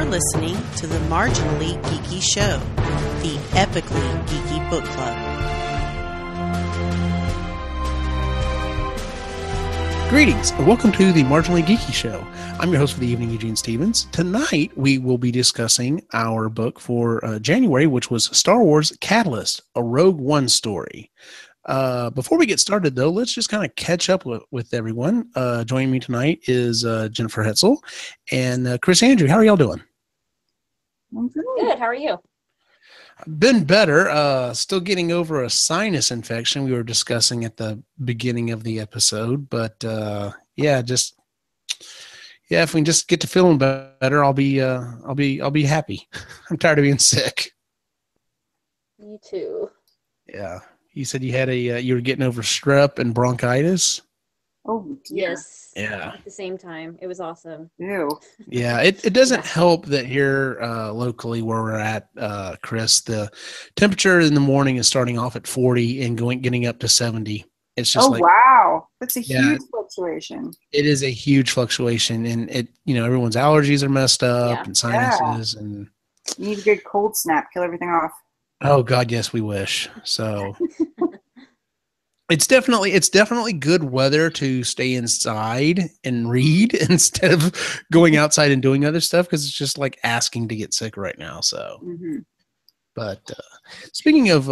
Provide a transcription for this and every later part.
listening to the Marginally Geeky Show, the epically geeky book club. Greetings, and welcome to the Marginally Geeky Show. I'm your host for the evening, Eugene Stevens. Tonight, we will be discussing our book for January, which was Star Wars Catalyst, a Rogue One story. Before we get started, though, let's just kind of catch up with everyone. Joining me tonight is Jennifer Hetzel and Chris Andrew. How are y'all doing? Good. How are you? Been better. Still getting over a sinus infection we were discussing at the beginning of the episode, but if we can just get to feeling better, I'll be happy. I'm tired of being sick. Me too. Yeah. You said you had you were getting over strep and bronchitis. Oh, yes. Yeah. At the same time. It was awesome. Ew. Yeah, it doesn't help that here locally where we're at, Chris, the temperature in the morning is starting off at 40 and getting up to 70. It's just wow. That's a huge fluctuation. It is a huge fluctuation, and everyone's allergies are messed up and sinuses and you need a good cold snap, kill everything off. Oh God, yes, we wish. So it's definitely good weather to stay inside and read instead of going outside and doing other stuff, because it's just like asking to get sick right now. So, but speaking of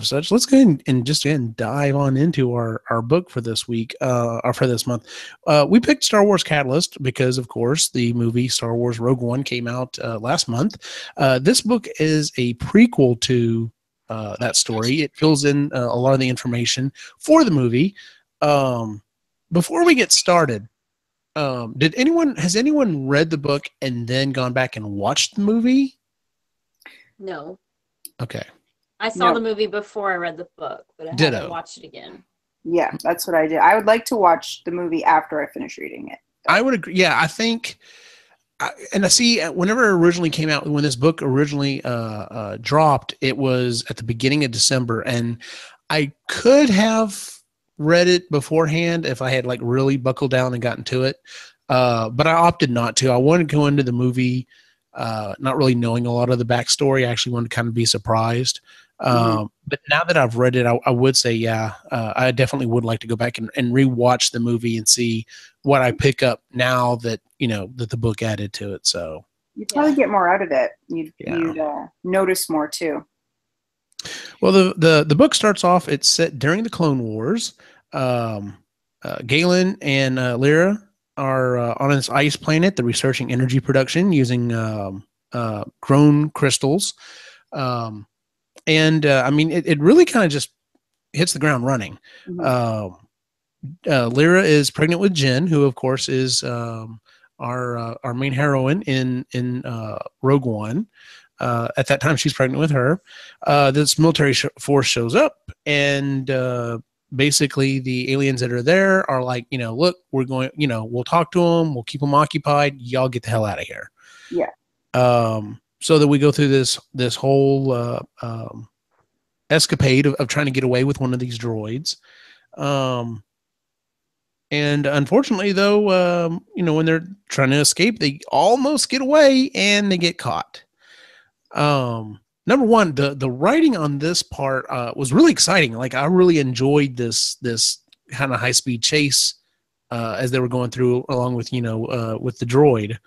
such, let's go ahead and just dive on into our book for this week, or for this month. We picked Star Wars Catalyst because, of course, the movie Star Wars Rogue One came out last month. This book is a prequel to that story. It fills in a lot of the information for the movie. Before we get started, has anyone read the book and then gone back and watched the movie? No. Okay. I saw the movie before I read the book, but I haven't watched it again. Yeah, that's what I did. I would like to watch the movie after I finish reading it. I would agree. Yeah, I think, and I see whenever it originally came out, when this book originally dropped, it was at the beginning of December, and I could have read it beforehand if I had like really buckled down and gotten to it, but I opted not to. I wanted to go into the movie not really knowing a lot of the backstory. I actually wanted to kind of be surprised. But now that I've read it, I would say, I definitely would like to go back and rewatch the movie and see what I pick up now that, that the book added to it. So you'd probably get more out of it. You'd notice more too. Well, the book starts off, it's set during the Clone Wars. Galen and Lyra are on this ice planet. They're researching energy production using grown crystals. It really kind of just hits the ground running. Lyra is pregnant with Jen, who of course is our main heroine in Rogue One. At that time, she's pregnant with her. This military force shows up, and basically the aliens that are there are like, look, we're going, we'll talk to them, we'll keep them occupied. Y'all get the hell out of here. Yeah. So that we go through this whole escapade of trying to get away with one of these droids. And unfortunately, though, when they're trying to escape, they almost get away and they get caught. Number one, the writing on this part was really exciting. Like, I really enjoyed this kind of high speed chase as they were going through, along with with the droid.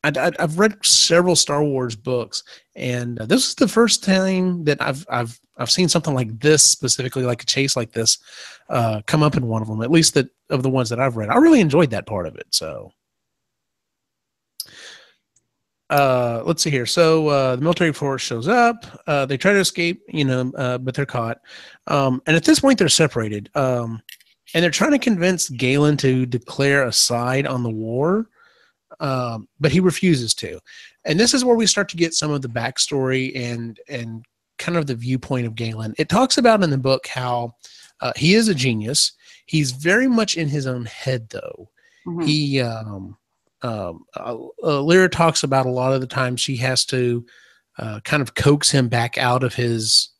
I've read several Star Wars books, and this is the first time that I've seen something like this, specifically like a chase like this, come up in one of them. At least of the ones that I've read, I really enjoyed that part of it. So. Let's see here. So the military force shows up. They try to escape, but they're caught. And at this point, they're separated. And they're trying to convince Galen to declare a side on the war, but he refuses to. And this is where we start to get some of the backstory and kind of the viewpoint of Galen. It talks about in the book how he is a genius. He's very much in his own head, though. He Lyra talks about a lot of the time she has to kind of coax him back out of his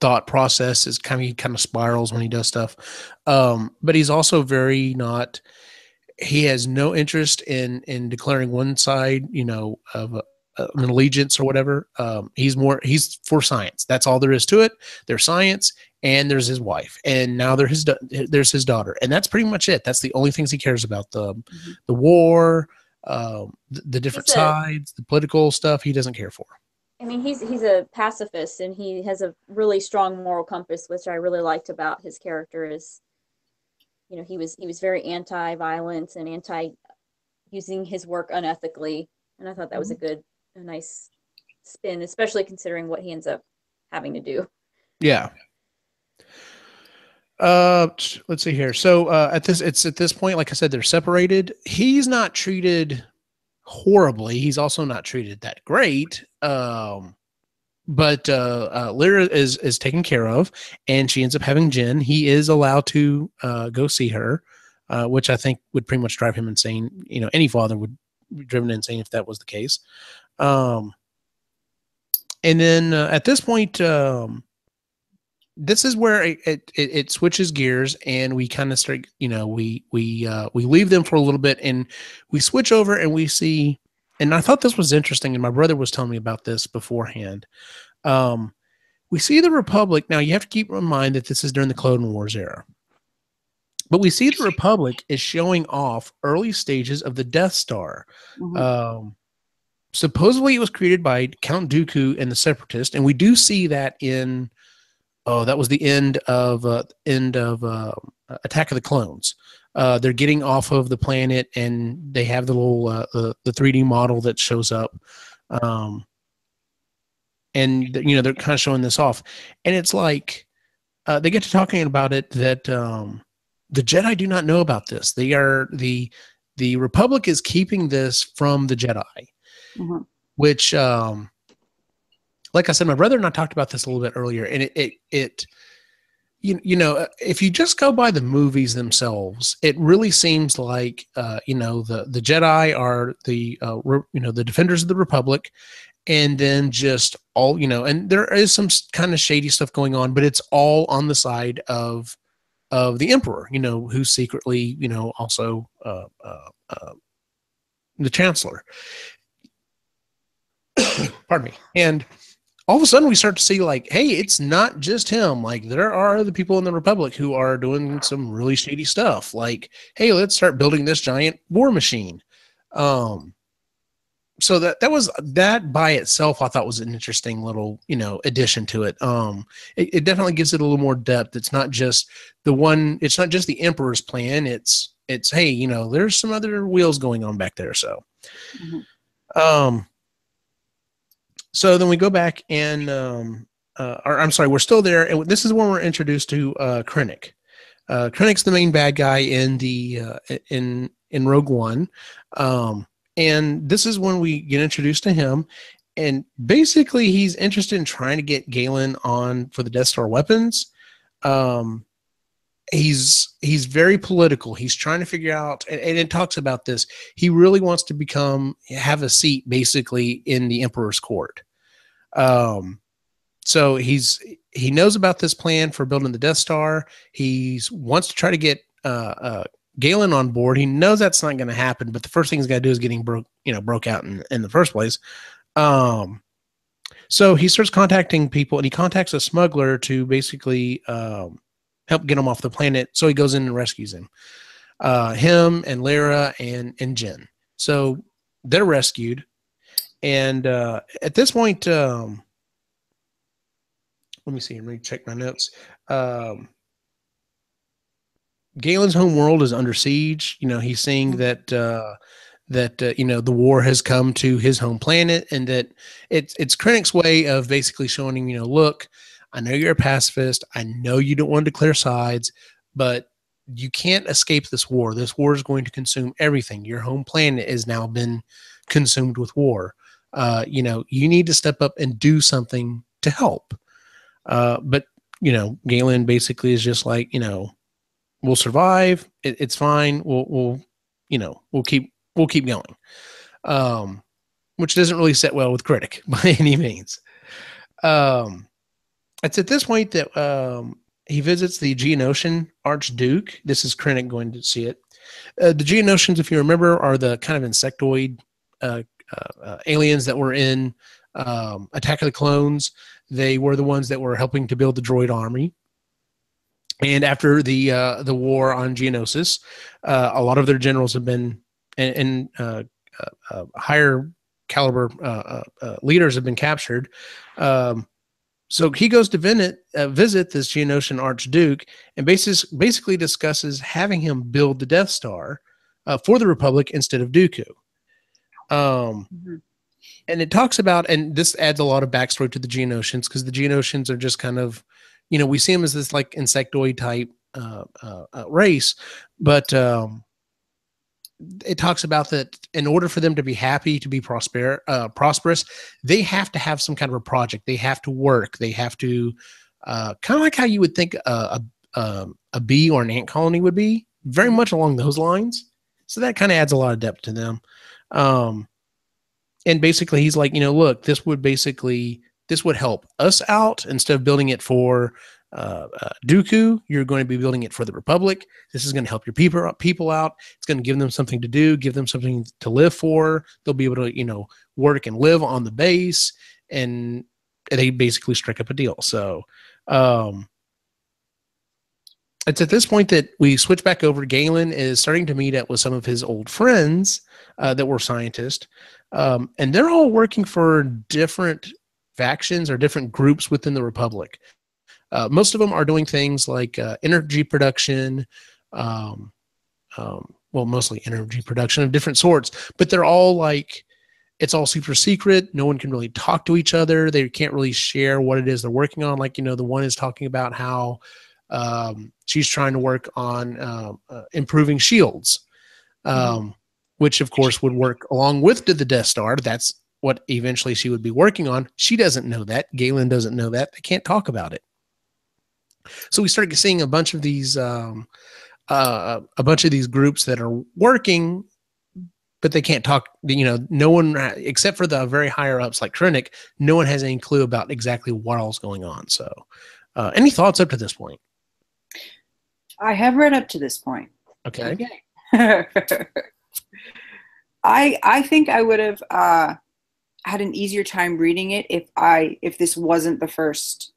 thought process. He kind of spirals when he does stuff. But he's also very not he has no interest in declaring one side, of an allegiance or whatever. He's for science. That's all there is to it. There's science, and there's his wife, and now there's his daughter, and that's pretty much it. That's the only things he cares about. The war, the different sides, the political stuff. He doesn't care for. I mean, he's a pacifist, and he has a really strong moral compass, which I really liked about his character. Is he was very anti-violence and anti using his work unethically, and I thought that was a nice spin, especially considering what he ends up having to do. Yeah. Let's see here. So at this point, like I said, they're separated. He's not treated horribly. He's also not treated that great. But Lyra is taken care of, and she ends up having Jen. He is allowed to go see her, which I think would pretty much drive him insane. Any father would be driven insane if that was the case. And then at this point, this is where it switches gears, and we kind of start. We leave them for a little bit, and we switch over, and we see. And I thought this was interesting, and my brother was telling me about this beforehand. We see the Republic. Now, you have to keep in mind that this is during the Clone Wars era. But we see the Republic is showing off early stages of the Death Star. Mm-hmm. Supposedly, it was created by Count Dooku and the Separatists, and we do see that in... that was the end of Attack of the Clones. They're getting off of the planet, and they have the little the 3D model that shows up, and they're kind of showing this off, and it's like they get to talking about it that the Jedi do not know about this. They are the Republic is keeping this from the Jedi, mm-hmm. which, like I said, my brother and I talked about this a little bit earlier, and it. If you just go by the movies themselves, it really seems like, the Jedi are the defenders of the Republic, and then just all, and there is some kind of shady stuff going on, but it's all on the side of the Emperor, who's secretly, also the Chancellor. Pardon me. And all of a sudden we start to see like, hey, it's not just him. Like, there are other people in the Republic who are doing some really shady stuff. Like, hey, let's start building this giant war machine. So that by itself, I thought was an interesting little, addition to it. It definitely gives it a little more depth. It's not just it's not just the Emperor's plan. It's, hey, there's some other wheels going on back there. So, mm-hmm. So then we go back and, I'm sorry, we're still there. And this is when we're introduced to Krennic. Krennic's the main bad guy in in Rogue One. And this is when we get introduced to him. And basically he's interested in trying to get Galen on for the Death Star weapons. He's very political. He's trying to figure out, and it talks about this. He really wants to have a seat basically in the Emperor's court. So he knows about this plan for building the Death Star. He wants to try to get Galen on board. He knows that's not going to happen, but the first thing he's got to do is getting broke out in the first place. So he starts contacting people, and he contacts a smuggler to basically help get him off the planet. So he goes in and rescues him. Him and Lyra and Jen. So they're rescued. And at this point, let me see. Let me check my notes. Galen's home world is under siege. He's seeing that the war has come to his home planet, and that it's Krennic's way of basically showing him, look, I know you're a pacifist. I know you don't want to declare sides, but you can't escape this war. This war is going to consume everything. Your home planet has now been consumed with war. You need to step up and do something to help. But Galen basically is just like, we'll survive. It's fine. We'll keep going. Which doesn't really set well with Krennic by any means. It's at this point that he visits the Geonosian Archduke. This is Krennic going to see it. The Geonosians, if you remember, are the kind of insectoid aliens that were in Attack of the Clones. They were the ones that were helping to build the droid army. And after the war on Geonosis, a lot of their generals have been and higher caliber leaders have been captured. So he goes to visit this Geonosian Archduke and basically discusses having him build the Death Star for the Republic instead of Dooku. And it talks about, and this adds a lot of backstory to the Geonosians, because the Geonosians are just kind of, we see them as this like insectoid type race, but it talks about that in order for them to be happy, to be prosperous, they have to have some kind of a project. They have to work. They have to kind of like how you would think a bee or an ant colony would be, very much along those lines. So that kind of adds a lot of depth to them. And basically he's like, look, this would help us out. Instead of building it for Dooku, you're going to be building it for the Republic. This is going to help your people out. It's going to give them something to do, give them something to live for. They'll be able to, work and live on the base. And they basically strike up a deal. So it's at this point that we switch back over. Galen is starting to meet up with some of his old friends that were scientists. And they're all working for different factions or different groups within the Republic. Most of them are doing things like energy production, mostly energy production of different sorts, but they're all like, it's all super secret. No one can really talk to each other. They can't really share what it is they're working on. Like, the one is talking about how she's trying to work on improving shields, which of course would work along with the Death Star. That's what eventually she would be working on. She doesn't know that. Galen doesn't know that. They can't talk about it. So we started seeing a bunch of these groups that are working, but they can't talk. No one except for the very higher ups like Krennic. No one has any clue about exactly what all's going on. So, any thoughts up to this point? I have read up to this point. Okay. I think I would have had an easier time reading it if this wasn't the first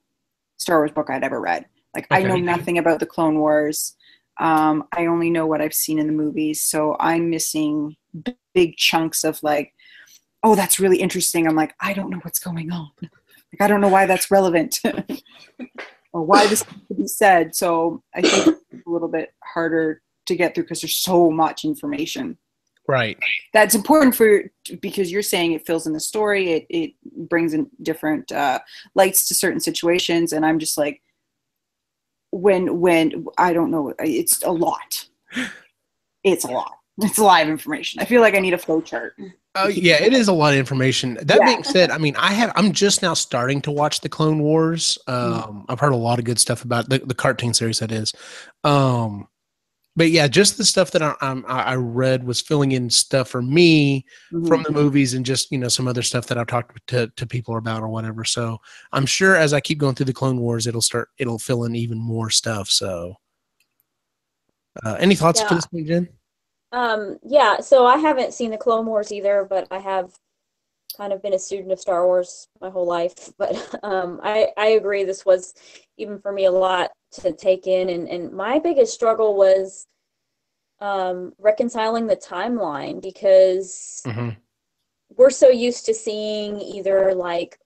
Star Wars book I'd ever read. Like, okay. I know nothing about the Clone Wars. I only know what I've seen in the movies, so I'm missing big chunks of like, oh, that's really interesting. I'm like, I don't know what's going on. Like, I don't know why that's relevant or why this could be said. So I think it's a little bit harder to get through because there's so much information. Right. That's important because you're saying it fills in the story. It brings in different lights to certain situations. And I'm just like, when I don't know, it's a lot. It's a lot. It's a lot of information. I feel like I need a flow chart. Oh yeah, it is a lot of information. That being said, I mean, I'm just now starting to watch the Clone Wars. I've heard a lot of good stuff about the cartoon series, that is. But yeah, just the stuff that I read was filling in stuff for me from the movies, and just some other stuff that I've talked to people about or whatever. So I'm sure as I keep going through the Clone Wars, it'll fill in even more stuff. So any thoughts for this point, Jen? Yeah, so I haven't seen the Clone Wars either, but I have kind of been a student of Star Wars my whole life. But I agree, this was, even for me, a lot to take in. And my biggest struggle was reconciling the timeline, because we're so used to seeing either like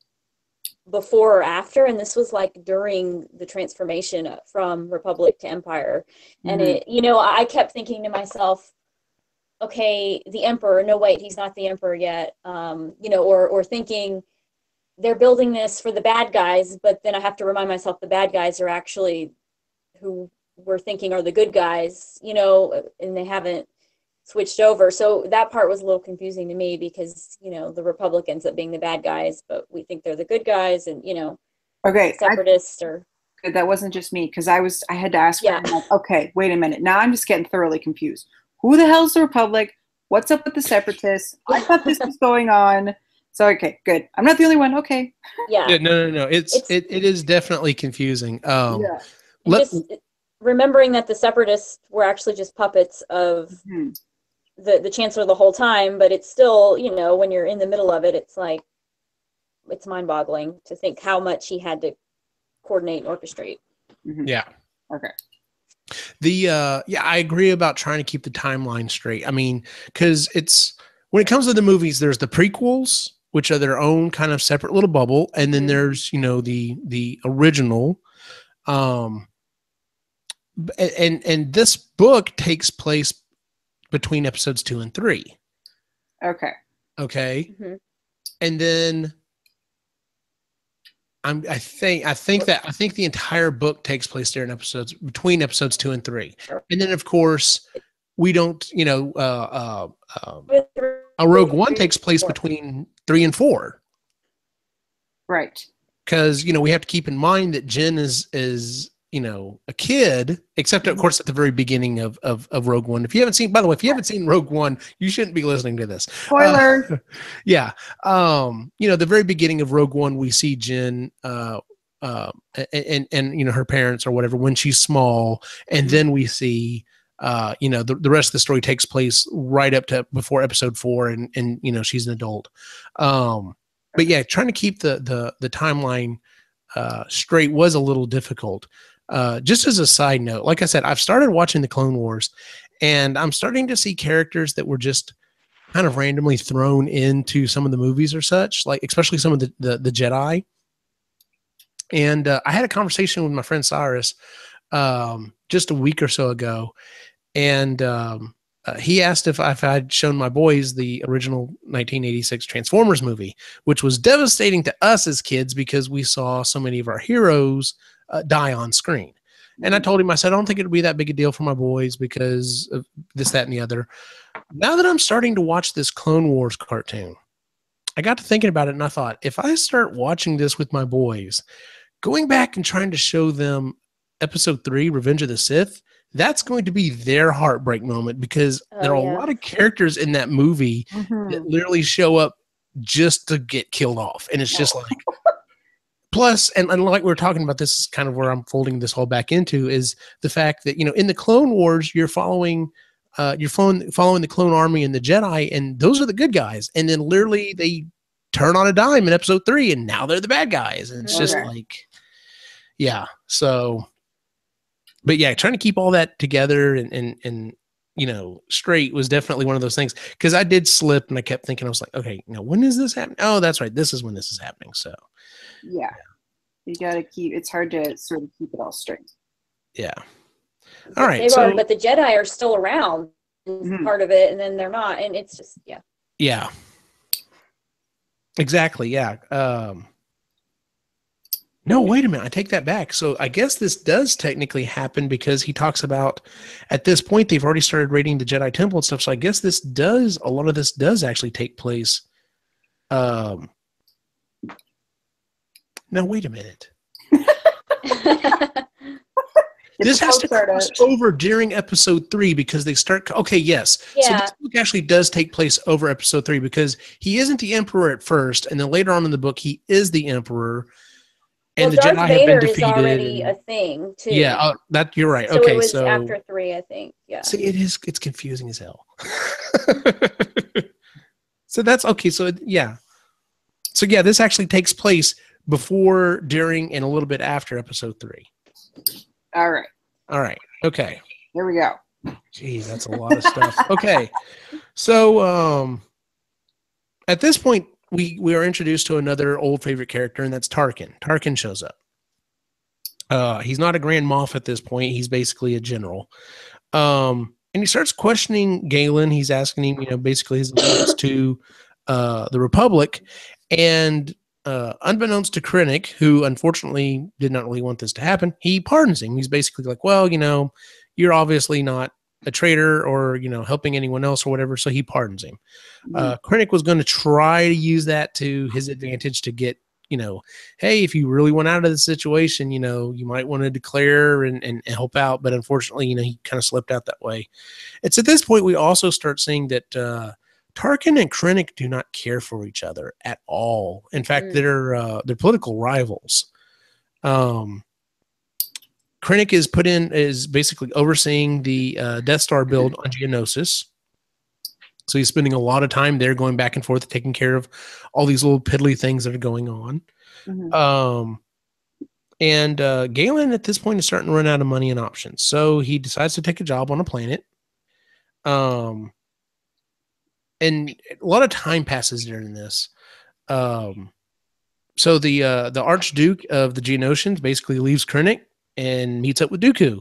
before or after, and this was like during the transformation from Republic to Empire. And it, I kept thinking to myself, okay, the Emperor, no, wait, he's not the Emperor yet. Or thinking they're building this for the bad guys, but then I have to remind myself the bad guys are actually who we're thinking are the good guys, and they haven't switched over. So that part was a little confusing to me, because, the Republic ends up being the bad guys, but we think they're the good guys, and, okay, separatists or... That wasn't just me, because I had to ask, like, okay, wait a minute. Now I'm just getting thoroughly confused. Who the hell's the Republic? What's up with the separatists? I thought this was going on. So, okay, good. I'm not the only one. Okay. Yeah. No. It is definitely confusing. remembering that the Separatists were actually just puppets of the Chancellor the whole time, but it's still, you know, when you're in the middle of it, it's like, it's mind-boggling to think how much he had to coordinate and orchestrate. Yeah. Okay. I agree about trying to keep the timeline straight. I mean, because when it comes to the movies, there's the prequels, which are their own kind of separate little bubble, and then there's, you know, the original. And this book takes place between episodes 2 and 3. Okay. And then I think the entire book takes place there between episodes 2 and 3. And then of course we don't, you know, a Rogue One takes place between 3 and 4. Right. Because, you know, we have to keep in mind that Jen is, you know, a kid, except of course at the very beginning of Rogue One. If you haven't seen Rogue One, you shouldn't be listening to this. Spoiler. Yeah. You know, the very beginning of Rogue One, we see Jen, and you know, her parents or whatever when she's small. And then we see, you know, the rest of the story takes place right up to before episode 4. And, you know, she's an adult. But yeah, trying to keep the timeline, straight was a little difficult. Just as a side note, like I said, I've started watching the Clone Wars, and I'm starting to see characters that were just kind of randomly thrown into some of the movies or such, like especially some of the Jedi. And I had a conversation with my friend Cyrus just a week or so ago, and he asked if I'd shown my boys the original 1986 Transformers movie, which was devastating to us as kids because we saw so many of our heroes die on screen. And I told him, I said, I don't think it would be that big a deal for my boys because of this, that, and the other. Now that I'm starting to watch this Clone Wars cartoon, I got to thinking about it, and I thought, if I start watching this with my boys, going back and trying to show them episode 3, Revenge of the Sith, that's going to be their heartbreak moment because there are a lot of characters in that movie that literally show up just to get killed off. And it's just like, plus, and like we were talking about, this is kind of where I'm folding this whole back into, is the fact that, you know, in the Clone Wars, you're following the Clone Army and the Jedi, and those are the good guys. And then literally they turn on a dime in episode 3, and now they're the bad guys. And it's just like, yeah. So, but yeah, trying to keep all that together and you know, straight was definitely one of those things, because I did slip and I kept thinking, I was like, okay, now when is this happening? Oh, that's right, this is when this is happening. So yeah, you gotta it's hard to sort of keep it all straight. Yeah. All right. So, but the Jedi are still around, part of it, and then they're not, and it's just yeah. Exactly. Yeah. No, wait a minute. I take that back. So I guess this does technically happen because he talks about at this point, they've already started raiding the Jedi Temple and stuff. So I guess a lot of this does actually take place. No, wait a minute. This has to cross over during episode 3 because they start. Okay. Yes. Yeah. So this book actually does take place over episode 3 because he isn't the Emperor at first. And then later on in the book, he is the Emperor. And Darth the Jedi Vader have been defeated. Is already a thing too. Yeah, that you're right. So okay, it was after 3, I think. Yeah. See, it's confusing as hell. So that's okay. So yeah. So yeah, this actually takes place before, during, and a little bit after episode 3. All right. Okay. Here we go. Geez, that's a lot of stuff. Okay. So at this point, we are introduced to another old favorite character, and that's Tarkin. Tarkin shows up. He's not a Grand Moff at this point. He's basically a general. And he starts questioning Galen. He's asking him, you know, basically his allegiance to the Republic. And unbeknownst to Krennic, who unfortunately did not really want this to happen, he pardons him. He's basically like, well, you know, you're obviously not a traitor or, you know, helping anyone else or whatever. So he pardons him. Krennic was going to try to use that to his advantage to get, you know, hey, if you really want out of the situation, you know, you might want to declare and help out. But unfortunately, you know, he kind of slipped out that way. It's at this point we also start seeing that Tarkin and Krennic do not care for each other at all. In fact, they're political rivals. Krennic Krennic is basically overseeing the Death Star build on Geonosis. So he's spending a lot of time there, going back and forth, taking care of all these little piddly things that are going on. And Galen at this point is starting to run out of money and options. So he decides to take a job on a planet. And a lot of time passes during this. So the Archduke of the Geonosians basically leaves Krennic and meets up with Dooku.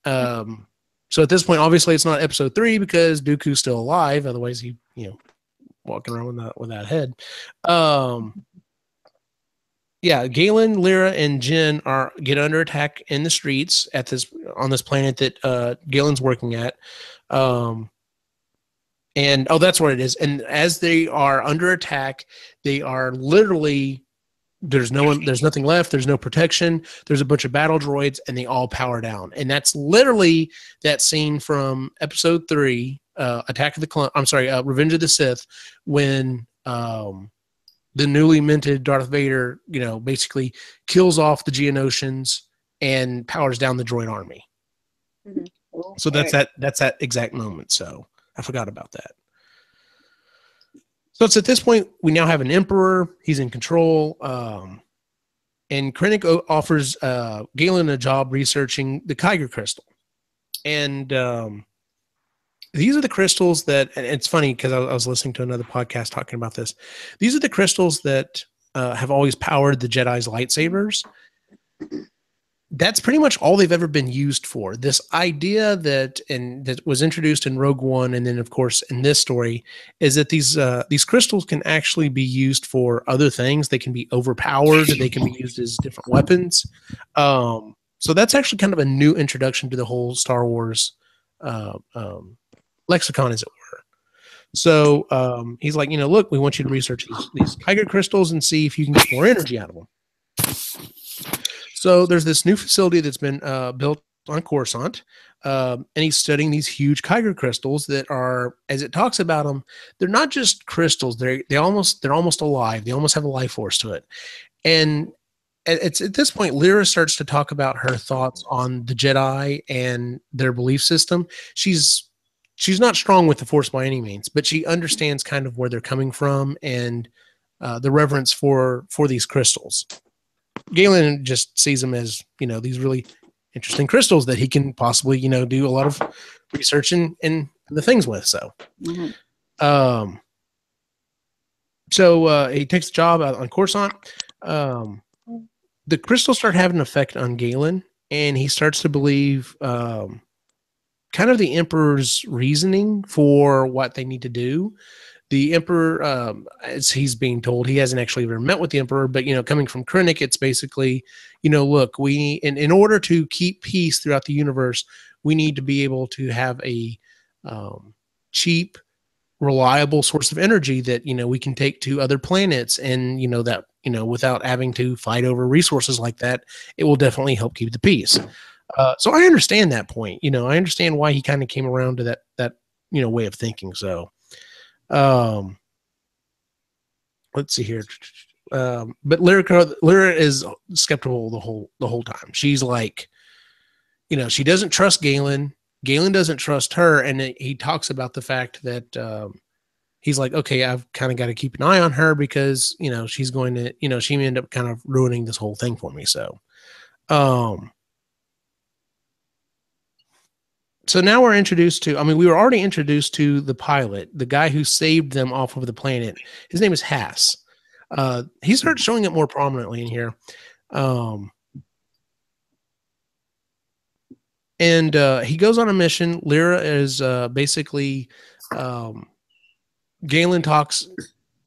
So at this point, obviously, it's not episode 3 because Dooku's still alive. Otherwise, he, walking around with that head. Yeah, Galen, Lyra, and Jin get under attack in the streets on this planet that Galen's working at. And that's what it is. And as they are under attack, they are literally there's nothing left. There's no protection. There's a bunch of battle droids, and they all power down. And that's literally that scene from episode 3, Revenge of the Sith, when the newly minted Darth Vader, basically kills off the Geonosians and powers down the droid army. Mhm. So that's that exact moment. So I forgot about that. So it's at this point, we now have an emperor. He's in control. And Krennic offers Galen a job researching the Kyger crystal. And these are the crystals that, and it's funny because I was listening to another podcast talking about this. These are the crystals that have always powered the Jedi's lightsabers. That's pretty much all they've ever been used for. This idea that was introduced in Rogue One, and then of course in this story, is that these crystals can actually be used for other things. They can be overpowered. They can be used as different weapons. So that's actually kind of a new introduction to the whole Star Wars lexicon, as it were. So he's like, look, we want you to research these Kyger crystals and see if you can get more energy out of them. So there's this new facility that's been built on Coruscant, and he's studying these huge Kyger crystals that are, as it talks about them, they're not just crystals. They're almost alive. They almost have a life force to it. And it's at this point, Lyra starts to talk about her thoughts on the Jedi and their belief system. She's not strong with the Force by any means, but she understands kind of where they're coming from and the reverence for these crystals. Galen just sees them as, these really interesting crystals that he can possibly, do a lot of research and the things with. So, he takes the job out on Coruscant. The crystals start having an effect on Galen, and he starts to believe kind of the Emperor's reasoning for what they need to do. The Emperor, as he's being told, he hasn't actually ever met with the Emperor, but, coming from Krennic, it's basically, look, we in order to keep peace throughout the universe, we need to be able to have a cheap, reliable source of energy that, we can take to other planets and, that, without having to fight over resources like that, it will definitely help keep the peace. So I understand that point. I understand why he kind of came around to that way of thinking. So, let's see here. But Lyra is skeptical the whole time. She's like, she doesn't trust Galen. Galen doesn't trust her. And he talks about the fact that, he's like, okay, I've kind of got to keep an eye on her because, she's going to, she may end up kind of ruining this whole thing for me. So, so now we're introduced to, we were already introduced to the pilot, the guy who saved them off of the planet. His name is Hass. He starts showing up more prominently in here. And he goes on a mission. Lyra is basically, Galen talks,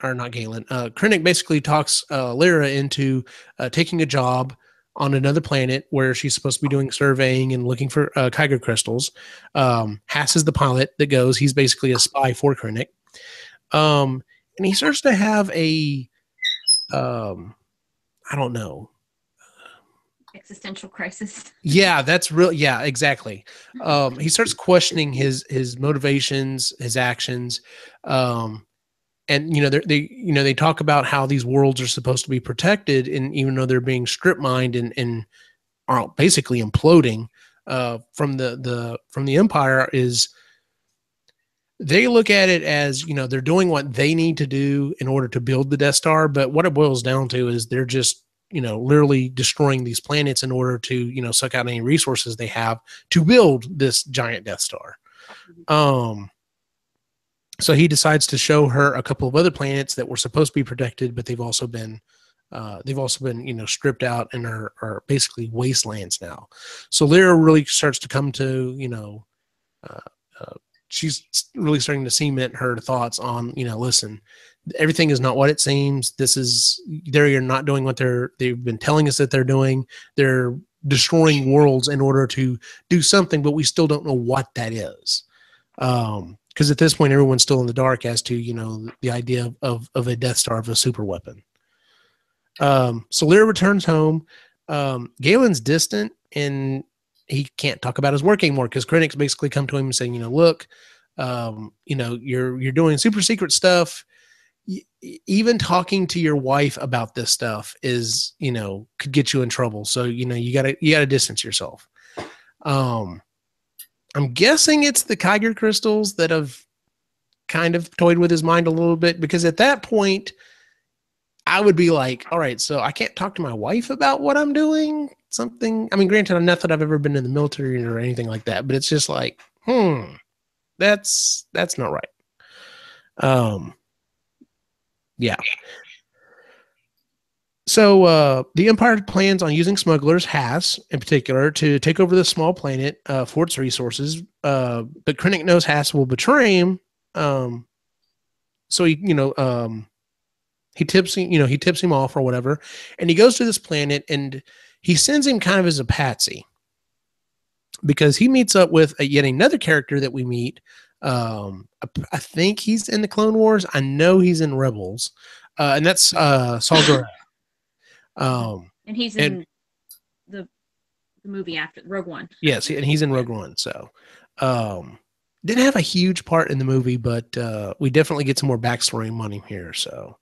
or not Galen, Krennic basically talks Lyra into taking a job on another planet where she's supposed to be doing surveying and looking for Kyger crystals. Hass is the pilot that goes. He's basically a spy for Krennic. And he starts to have a, I don't know. Existential crisis. Yeah, that's real. Yeah, exactly. He starts questioning his motivations, his actions. And they talk about how these worlds are supposed to be protected, and even though they're being strip mined and are basically imploding from the Empire is they look at it as, they're doing what they need to do in order to build the Death Star. But what it boils down to is they're just, literally destroying these planets in order to, suck out any resources they have to build this giant Death Star. So he decides to show her a couple of other planets that were supposed to be protected, but they've also been, stripped out and are basically wastelands now. So Lyra really starts to come to, she's really starting to cement her thoughts on, listen, everything is not what it seems. They're not doing what they've been telling us that they're doing. They're destroying worlds in order to do something, but we still don't know what that is. Because at this point, everyone's still in the dark as to, the idea of a Death Star, of a super weapon. So Lyra returns home. Galen's distant and he can't talk about his work anymore because critics basically come to him and saying, look, you're doing super secret stuff. Even talking to your wife about this stuff is, could get you in trouble. So, you gotta distance yourself. I'm guessing it's the Kyger crystals that have kind of toyed with his mind a little bit, because at that point I would be like, all right, so I can't talk to my wife about what I'm doing. Something. I mean, granted, not that I've ever been in the military or anything like that, but it's just like, that's not right. Yeah. So the Empire plans on using smugglers, Haas in particular, to take over this small planet for its resources. But Krennic knows Haas will betray him. So he tips him off or whatever, and he goes to this planet and he sends him kind of as a patsy, because he meets up with yet another character that we meet. I think he's in the Clone Wars. I know he's in Rebels, and that's Saul Guerrero. And he's in the movie after Rogue One. Yes, and he's in Rogue One. So didn't have a huge part in the movie, but we definitely get some more backstory on him here. So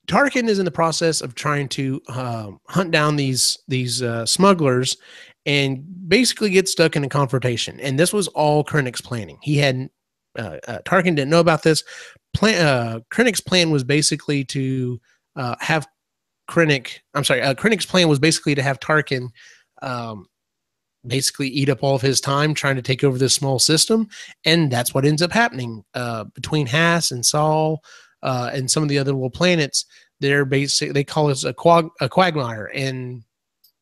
Tarkin is in the process of trying to hunt down these smugglers, and basically get stuck in a confrontation. And this was all Krennic's planning. He hadn't Tarkin didn't know about this. Krennic's plan was basically to have Krennic's plan was basically to have Tarkin basically eat up all of his time trying to take over this small system, and that's what ends up happening between Haas and Saul and some of the other little planets. They call it a quagmire, and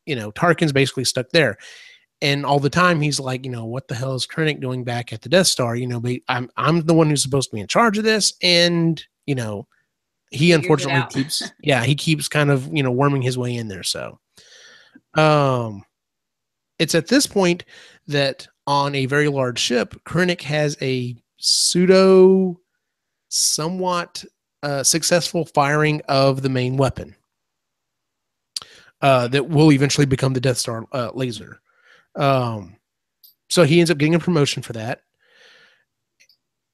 Tarkin's basically stuck there. And all the time he's like, what the hell is Krennic doing back at the Death Star? I'm the one who's supposed to be in charge of this, and he unfortunately keeps kind of worming his way in there. So it's at this point that on a very large ship, Krennic has a somewhat successful firing of the main weapon that will eventually become the Death Star laser. So he ends up getting a promotion for that.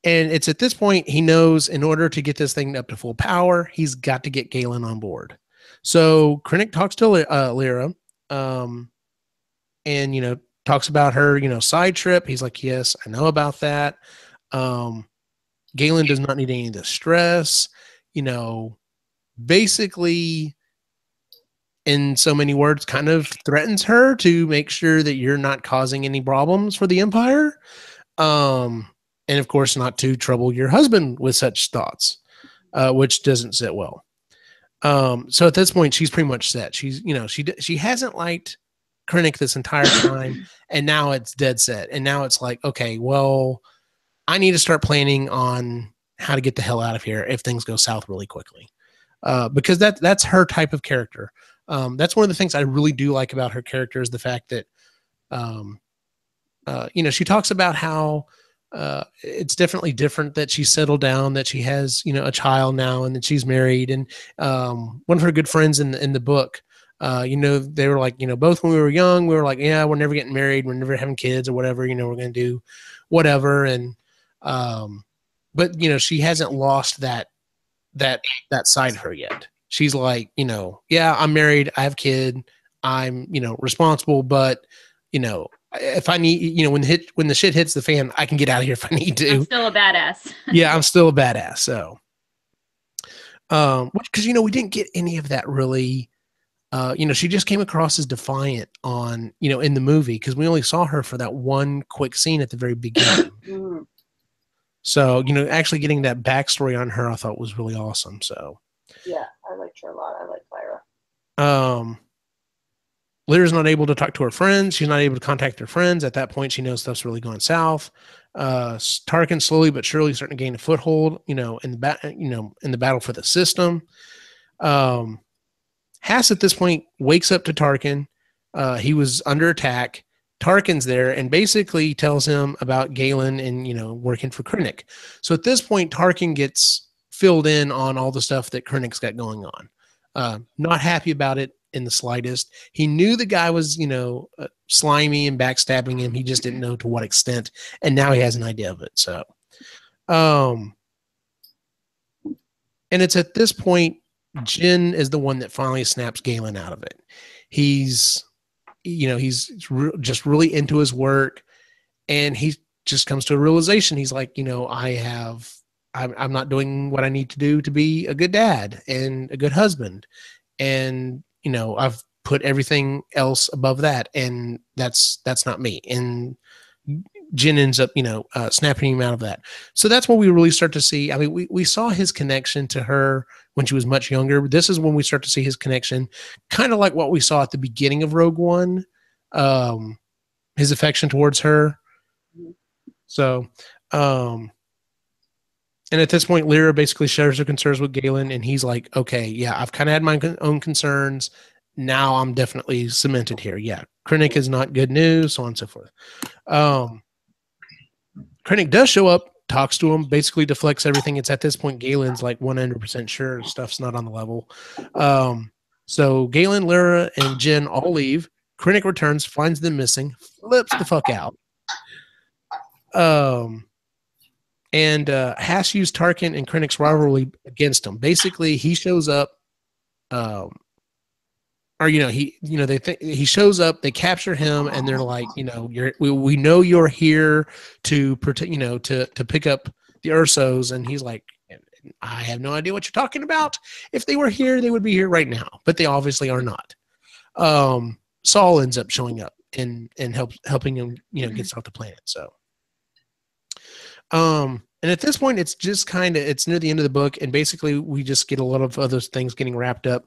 And it's at this point he knows in order to get this thing up to full power, he's got to get Galen on board. So Krennic talks to Lyra, and talks about her side trip. He's like, yes, I know about that. Galen does not need any of the stress. Basically, in so many words, kind of threatens her to make sure that you're not causing any problems for the Empire. And of course, not to trouble your husband with such thoughts, which doesn't sit well. So at this point, she's pretty much set. She's, she hasn't liked Krennic this entire time, and now it's dead set. And now it's like, okay, well, I need to start planning on how to get the hell out of here if things go south really quickly, because that's her type of character. That's one of the things I really do like about her character is the fact that, she talks about how it's definitely different that she's settled down, that she has, a child now, and that she's married. And one of her good friends in the book, they were like, both when we were young, we were like, yeah, we're never getting married, we're never having kids or whatever, we're going to do whatever. And but she hasn't lost that side of her yet. she's like, yeah, I'm married, I have a kid, I'm, responsible, but, if I need, when the shit hits the fan, I can get out of here if I need to. I'm still a badass. Yeah, I'm still a badass. So, because we didn't get any of that really. She just came across as defiant on, in the movie, because we only saw her for that one quick scene at the very beginning. So, actually getting that backstory on her, I thought was really awesome. So, yeah, I liked her a lot. I like Lyra. Lyra's not able to talk to her friends. She's not able to contact her friends. At that point, she knows stuff's really going south. Tarkin slowly but surely starting to gain a foothold, in the battle for the system. Haas at this point wakes up to Tarkin. He was under attack. Tarkin's there and basically tells him about Galen and, working for Krennic. So at this point, Tarkin gets filled in on all the stuff that Krennic's got going on. Not happy about it in the slightest. He knew the guy was, slimy and backstabbing him. He just didn't know to what extent. And now he has an idea of it. So, and it's at this point, Jin is the one that finally snaps Galen out of it. He's just really into his work, and he just comes to a realization. He's like, I'm not doing what I need to do to be a good dad and a good husband. And, I've put everything else above that, and that's not me. And Jin ends up, snapping him out of that. So that's when we really start to see, I mean, we saw his connection to her when she was much younger. This is when we start to see his connection, kind of like what we saw at the beginning of Rogue One, his affection towards her. So, and at this point, Lyra basically shares her concerns with Galen, and he's like, okay, yeah, I've kind of had my own concerns. Now I'm definitely cemented here. Yeah, Krennic is not good news, so on and so forth. Krennic does show up, talks to him, basically deflects everything. It's at this point Galen's like 100% sure stuff's not on the level. So Galen, Lyra, and Jin all leave. Krennic returns, finds them missing, flips the fuck out. And Haas used Tarkin and Krennic's rivalry against him. Basically, he shows up, he shows up, they capture him, and they're like, we know you're here to protect, to pick up the Ursos, and he's like, I have no idea what you're talking about. If they were here, they would be here right now, but they obviously are not. Saul ends up showing up and helping him, get off the planet. So, and at this point, it's just it's near the end of the book, and basically we just get a lot of other things getting wrapped up.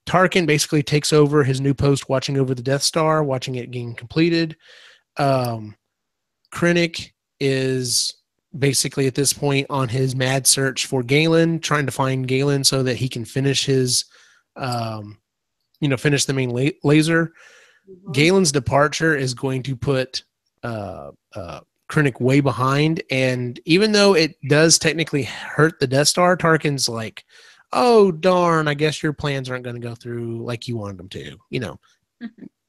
Tarkin basically takes over his new post, watching over the Death Star, watching it getting completed. Krennic is basically at this point on his mad search for Galen, trying to find Galen so that he can finish his, finish the main laser. Mm-hmm. Galen's departure is going to put Krennic way behind, and even though it does technically hurt the Death Star, Tarkin's like, oh darn, I guess your plans aren't going to go through like you wanted them to.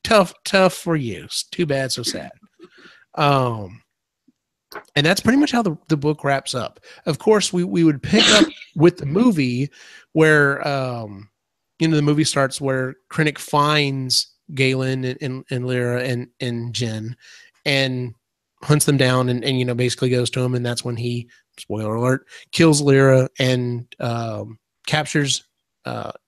Tough for you. Too bad, so sad. And that's pretty much how the book wraps up. Of course, we would pick up with the movie where the movie starts where Krennic finds Galen and Lyra and Jin and hunts them down and basically goes to him, and that's when he, spoiler alert, kills Lyra and captures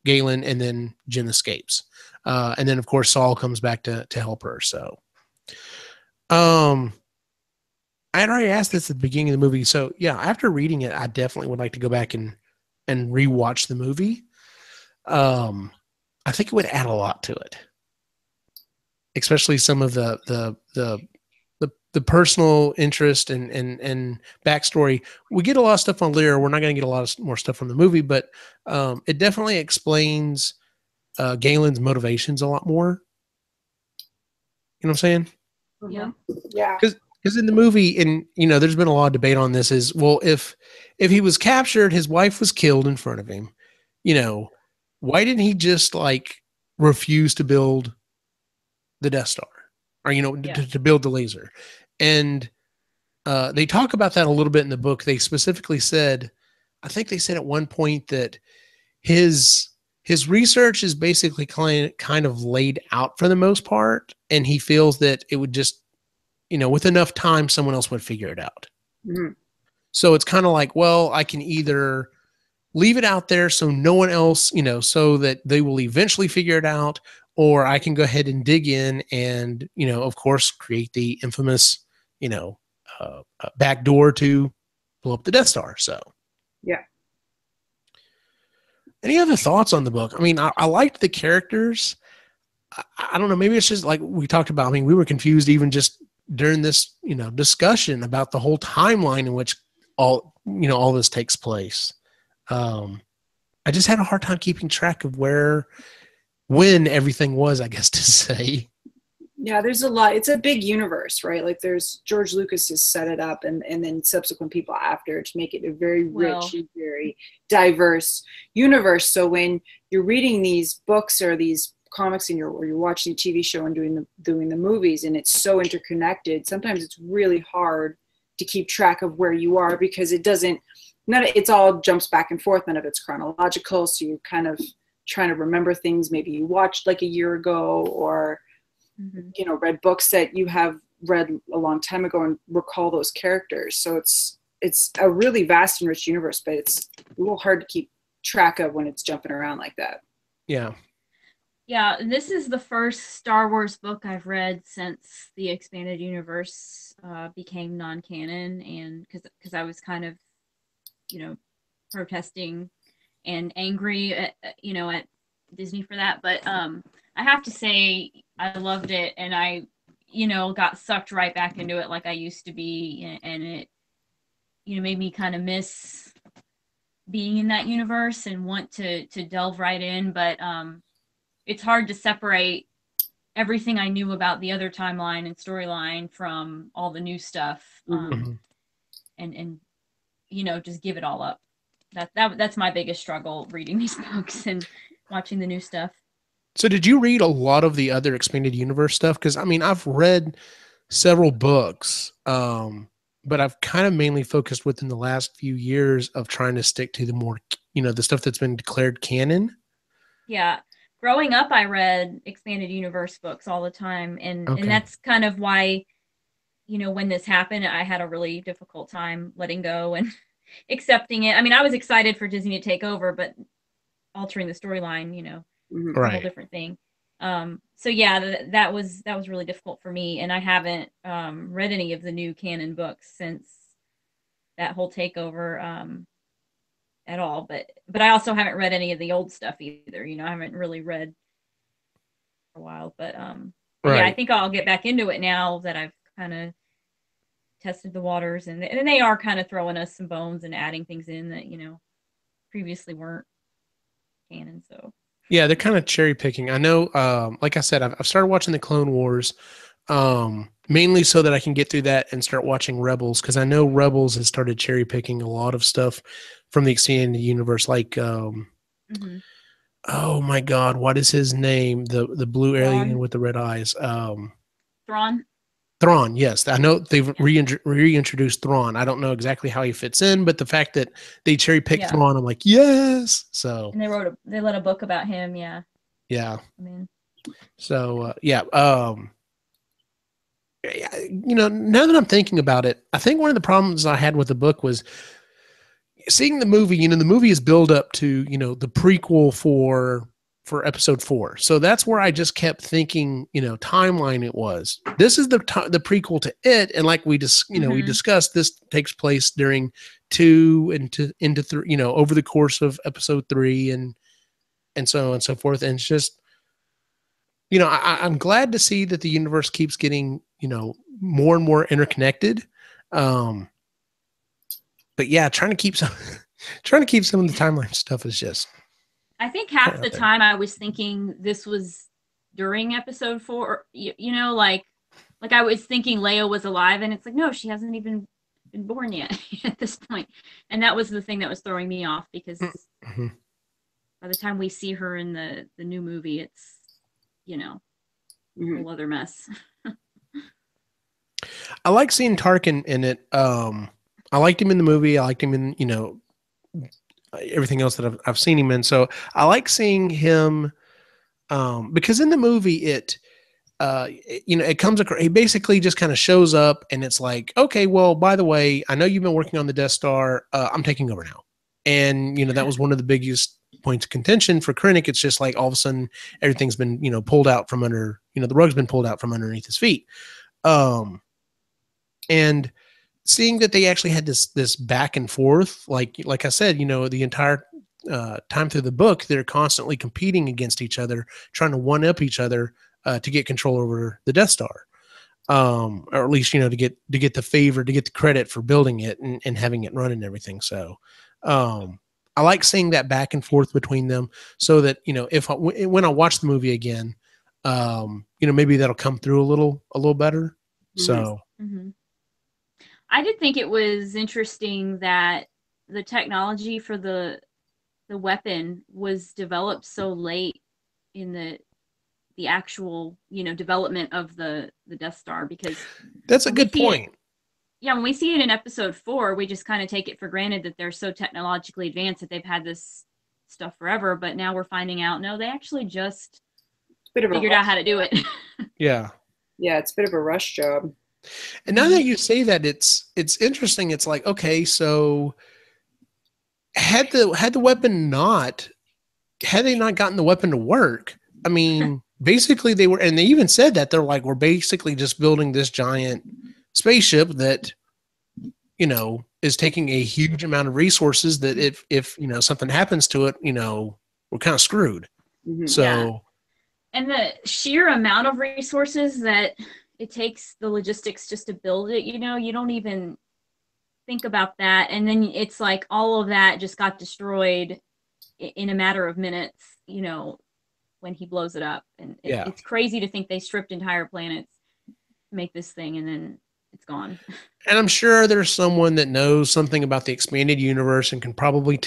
Galen, and then Jin escapes. And then of course Saul comes back to help her. So I had already asked this at the beginning of the movie. So yeah, after reading it, I definitely would like to go back and rewatch the movie. I think it would add a lot to it, especially some of the personal interest and backstory. We get a lot of stuff on Lyra. We're not going to get a lot more stuff from the movie, but it definitely explains Galen's motivations a lot more. You know what I'm saying? Yeah. Yeah. Because in the movie, and there's been a lot of debate on this, is, well, if he was captured, his wife was killed in front of him, why didn't he just refuse to build the Death Star, or to build the laser? And they talk about that a little bit in the book. They specifically said, I think they said at one point that his research is basically kind of laid out for the most part, and he feels that it would just, with enough time, someone else would figure it out. Mhm. So it's kind of like, well, I can either leave it out there so no one else, so that they will eventually figure it out, or I can go ahead and dig in and, of course, create the infamous, back door to blow up the Death Star. So, Yeah. any other thoughts on the book? I mean, I liked the characters. I don't know. Maybe it's just like we talked about. I mean, we were confused even just during this, discussion about the whole timeline in which all this takes place. I just had a hard time keeping track of when everything was, I guess to say. Yeah, there's a lot. It's a big universe, right? Like there's George Lucas has set it up and then subsequent people after to make it a very rich and very diverse universe. So when you're reading these books or these comics and or you're watching a TV show and doing the movies and it's so interconnected, sometimes it's really hard to keep track of where you are because it's all jumps back and forth. None of it's chronological. So you're kind of trying to remember things maybe you watched like a year ago or read books that you have read a long time ago and recall those characters. So it's a really vast and rich universe, but it's a little hard to keep track of when it's jumping around like that. Yeah. Yeah, this is the first Star Wars book I've read since the expanded universe became non-canon, and because I was kind of, protesting and angry at Disney for that. But I have to say I loved it, and I, got sucked right back into it like I used to be, and it, made me kind of miss being in that universe and want to delve right in. But it's hard to separate everything I knew about the other timeline and storyline from all the new stuff, and just give it all up. That's my biggest struggle reading these books and watching the new stuff. So did you read a lot of the other expanded universe stuff? Because I mean, I've read several books, but I've kind of mainly focused within the last few years of trying to stick to the more, the stuff that's been declared canon. Yeah. Growing up, I read expanded universe books all the time. And that's kind of why, when this happened, I had a really difficult time letting go and accepting it. I mean, I was excited for Disney to take over, but altering the storyline, a whole different thing. So yeah, that was really difficult for me. And I haven't read any of the new canon books since that whole takeover at all. But I also haven't read any of the old stuff either. I haven't really read for a while. But yeah, I think I'll get back into it now that I've kind of tested the waters, and they are kind of throwing us some bones and adding things in that previously weren't canon. So yeah, they're kind of cherry picking. I know, like I said, I've started watching the Clone Wars, mainly so that I can get through that and start watching Rebels, because I know Rebels has started cherry picking a lot of stuff from the extended universe, like oh my God, what is his name? The blue alien with the red eyes. Thrawn, yes. I know they've reintroduced Thrawn. I don't know exactly how he fits in, but the fact that they cherry picked Thrawn, I'm like, yes. So and they let a book about him, yeah. Yeah. I mean, so yeah. Now that I'm thinking about it, I think one of the problems I had with the book was seeing the movie. The movie is build up to the prequel for episode 4. So that's where I just kept thinking, timeline it was. This is the prequel to it, and like we just we discussed, this takes place during 2 into 3, over the course of episode 3 and so on and so forth. And it's just I'm glad to see that the universe keeps getting more and more interconnected. But yeah, trying to keep some of the timeline stuff is just. I think half the time I was thinking this was during episode 4, like I was thinking Leia was alive, and it's like, no, she hasn't even been born yet at this point. And that was the thing that was throwing me off, because by the time we see her in the new movie, it's, a whole other mess. I like seeing Tarkin in it. I liked him in the movie. I liked him in, everything else that I've seen him in. So I like seeing him because in the movie it comes across, he basically just kind of shows up and it's like, okay, well, by the way, I know you've been working on the Death Star. I'm taking over now. And, that was one of the biggest points of contention for Krennic. It's just like all of a sudden everything's been, pulled out from under, the rug's been pulled out from underneath his feet. And seeing that they actually had this back and forth, like I said, the entire time through the book, they're constantly competing against each other, trying to one up each other to get control over the Death Star, or at least to get the favor, to get the credit for building it and having it run and everything. So I like seeing that back and forth between them, so that when I watch the movie again, maybe that'll come through a little better. Mm-hmm. So. Mm-hmm. I did think it was interesting that the technology for the weapon was developed so late in the actual, development of the Death Star, because that's a good point. When we see it in episode 4, we just kind of take it for granted that they're so technologically advanced that they've had this stuff forever. But now we're finding out, no, they actually just figured out how to do it. Yeah. Yeah, it's a bit of a rush job. And now that you say that, it's interesting. It's like, okay, so had the weapon had they not gotten the weapon to work, I mean, basically they were, and they even said that they're like, we're basically just building this giant spaceship that, is taking a huge amount of resources that if something happens to it, we're kind of screwed. Mm-hmm. So, yeah. And the sheer amount of resources that it takes, the logistics just to build it, you don't even think about that. And then it's like all of that just got destroyed in a matter of minutes, when he blows it up. And it's crazy to think they stripped entire planets to make this thing, and then it's gone. And I'm sure there's someone that knows something about the expanded universe and can probably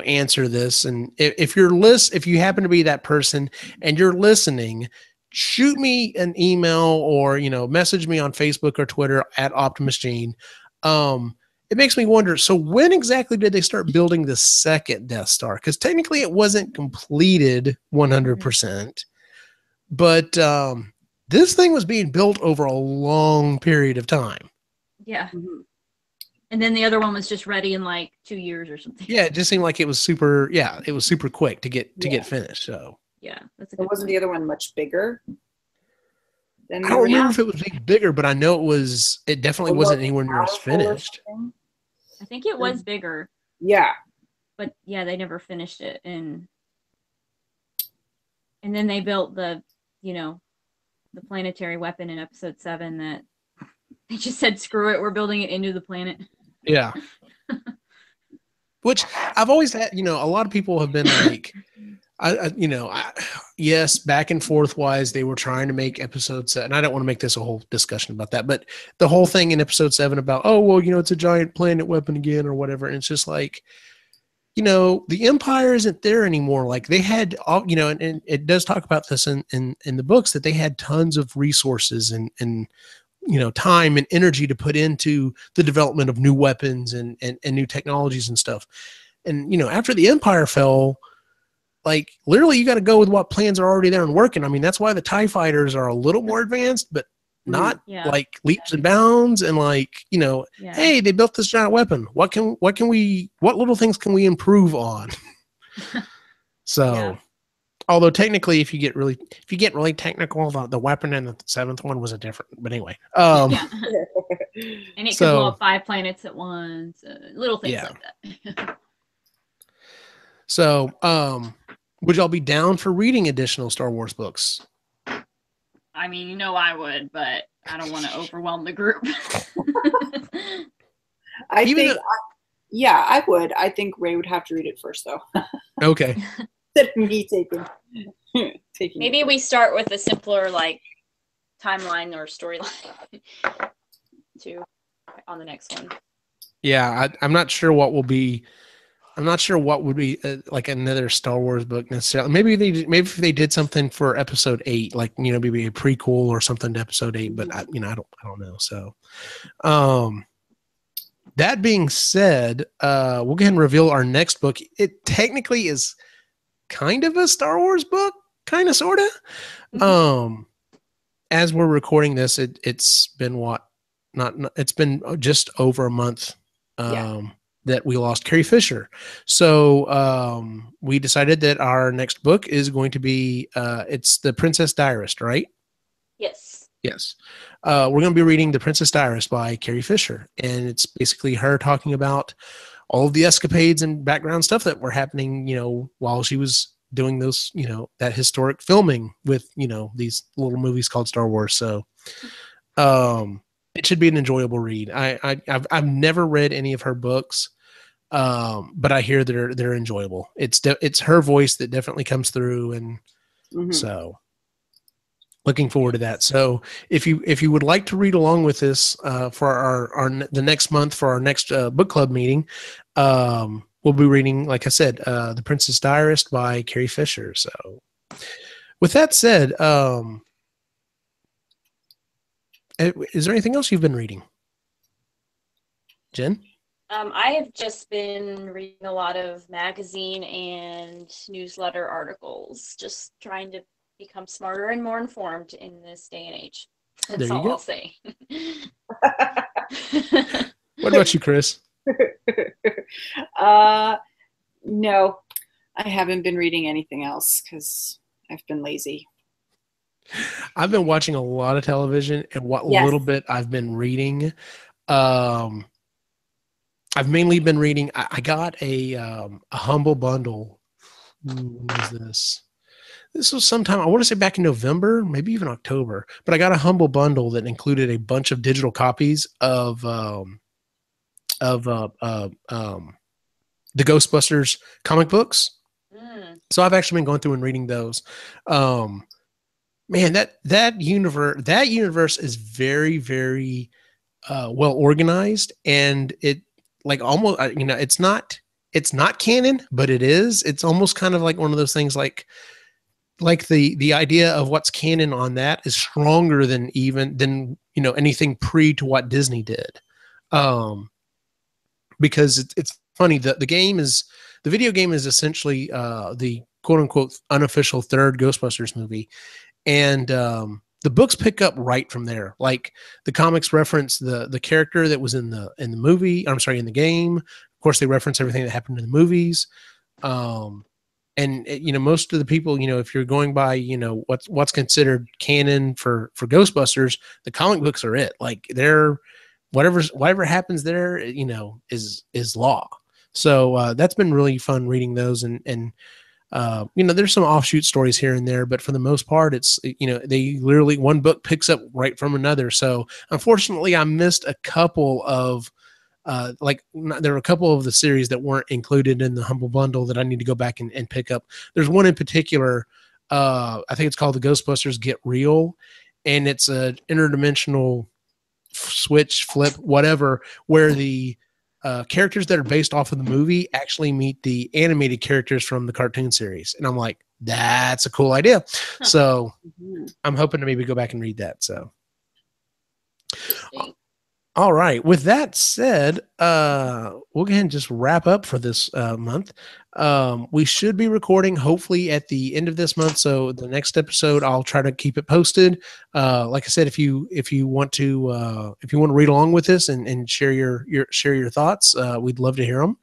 answer this. And if you happen to be that person and you're listening, shoot me an email or, message me on Facebook or Twitter at Optimus Gene. It makes me wonder, so when exactly did they start building the second Death Star? Because technically it wasn't completed 100%, but this thing was being built over a long period of time. Yeah. Mm-hmm. And then the other one was just ready in like 2 years or something. Yeah, it just seemed like it was super quick to get finished. So yeah, wasn't the other one much bigger? I don't remember if it was bigger, but I know it definitely wasn't anywhere near as finished. I think it was bigger. Yeah. But yeah, they never finished it. And then they built the planetary weapon in episode 7 that they just said, screw it, we're building it into the planet. Yeah. Which I've always had, a lot of people have been like, yes, back and forth wise, they were trying to make episode 7. And I don't want to make this a whole discussion about that, but the whole thing in episode 7 about, oh, well, it's a giant planet weapon again or whatever. And it's just like, the Empire isn't there anymore. Like they had, and it does talk about this in the books, that they had tons of resources and time and energy to put into the development of new weapons and new technologies and stuff. And, after the Empire fell, like literally you got to go with what plans are already there and working. I mean, that's why the TIE fighters are a little more advanced, but not like leaps and bounds. And like, hey, they built this giant weapon. What little things can we improve on? So, although technically if you get really technical, the weapon in the 7th one was a different, but anyway, and it could blow up 5 planets at once, little things like that. So, would y'all be down for reading additional Star Wars books? I mean, I would, but I don't want to overwhelm the group. I would. I think Ray would have to read it first, though. Okay. Instead of me taking Maybe we start with a simpler, like, timeline or storyline on the next one. Yeah, I'm not sure what would be like another Star Wars book necessarily. Maybe if they did something for episode 8, like maybe a prequel or something to episode 8. But I don't know. So, That being said, we'll go ahead and reveal our next book. It technically is kind of a Star Wars book, kind of, sort of. As we're recording this, it's been it's been just over a month that we lost Carrie Fisher. So we decided that our next book is going to be it's the Princess Diarist, right? Yes. Yes. We're going to be reading The Princess Diarist by Carrie Fisher, and it's basically her talking about all of the escapades and background stuff that were happening, while she was doing those, that historic filming with, these little movies called Star Wars. So it should be an enjoyable read. I've never read any of her books, but I hear they're enjoyable. It's her voice that definitely comes through, and so looking forward to that. So if you would like to read along with this for the next month for our next book club meeting, we'll be reading, like I said, The Princess Diarist by Carrie Fisher. So with that said, is there anything else you've been reading, Jen? I have just been reading a lot of magazine and newsletter articles, just trying to become smarter and more informed in this day and age. That's all I'll say. What about you, Chris? No, I haven't been reading anything else because I've been lazy. I've been watching a lot of television, and what little bit I've been reading, I've mainly been reading. I got a Humble bundle. When was this? This was sometime, I want to say back in November, maybe even October. But I got a Humble bundle that included a bunch of digital copies of the Ghostbusters comic books. So I've actually been going through and reading those. Man, that universe is very, very well organized, and it like almost it's not canon, but it is. It's almost kind of like one of those things like the idea of what's canon on that is stronger than anything pre to what Disney did. Because it's funny that the video game is essentially the quote unquote unofficial third Ghostbusters movie. And the books pick up right from there. Like the comics reference the character that was in the movie. I'm sorry, in the game. Of course, they reference everything that happened in the movies. And most of the people, if you're going by, what's considered canon for Ghostbusters, the comic books are it. Like they're whatever happens there, is law. So that's been really fun reading those, and there's some offshoot stories here and there, but for the most part, it's they literally one book picks up right from another. So unfortunately, I missed a couple of. There were a couple of the series that weren't included in the Humble Bundle that I need to go back and pick up. There's one in particular, I think it's called The Ghostbusters Get Real, and it's an interdimensional switch, flip, whatever, where the characters that are based off of the movie actually meet the animated characters from the cartoon series. And I'm like, that's a cool idea. So I'm hoping to maybe go back and read that. So. All right. With that said, we'll go ahead and just wrap up for this month. We should be recording hopefully at the end of this month. So the next episode, I'll try to keep it posted. Like I said, if you want to read along with this and share your thoughts, we'd love to hear them.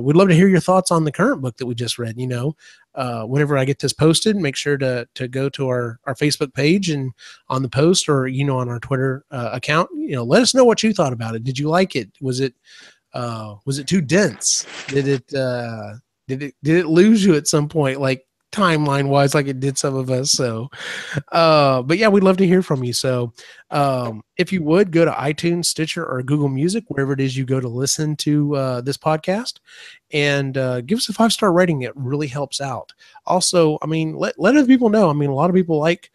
We'd love to hear your thoughts on the current book that we just read. Whenever I get this posted, make sure to go to our Facebook page and on the post or, on our Twitter account, let us know what you thought about it. Did you like it? Was it too dense? Did it lose you at some point, like timeline wise, like it did some of us? So, but yeah, we'd love to hear from you. So, if you would go to iTunes, Stitcher, or Google Music, wherever it is you go to listen to this podcast, and give us a 5-star rating. It really helps out. Also, let other people know. A lot of people like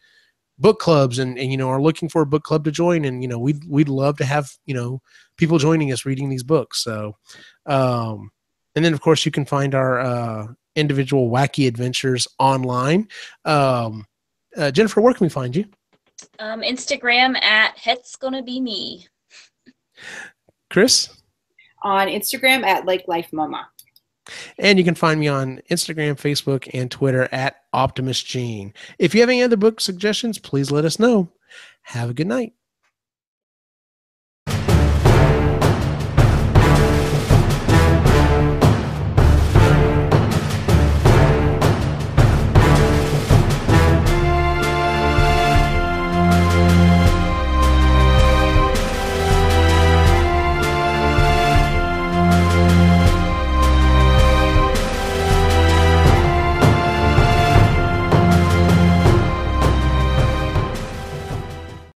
book clubs and are looking for a book club to join, and we'd love to have people joining us reading these books. So, and then of course you can find our individual wacky adventures online. Jennifer, where can we find you? Instagram at Het's Gonna Be Me. Chris? on Instagram at Like Life Mama. And you can find me on Instagram, Facebook, and Twitter at Optimus Gene. If you have any other book suggestions, please let us know. Have a good night.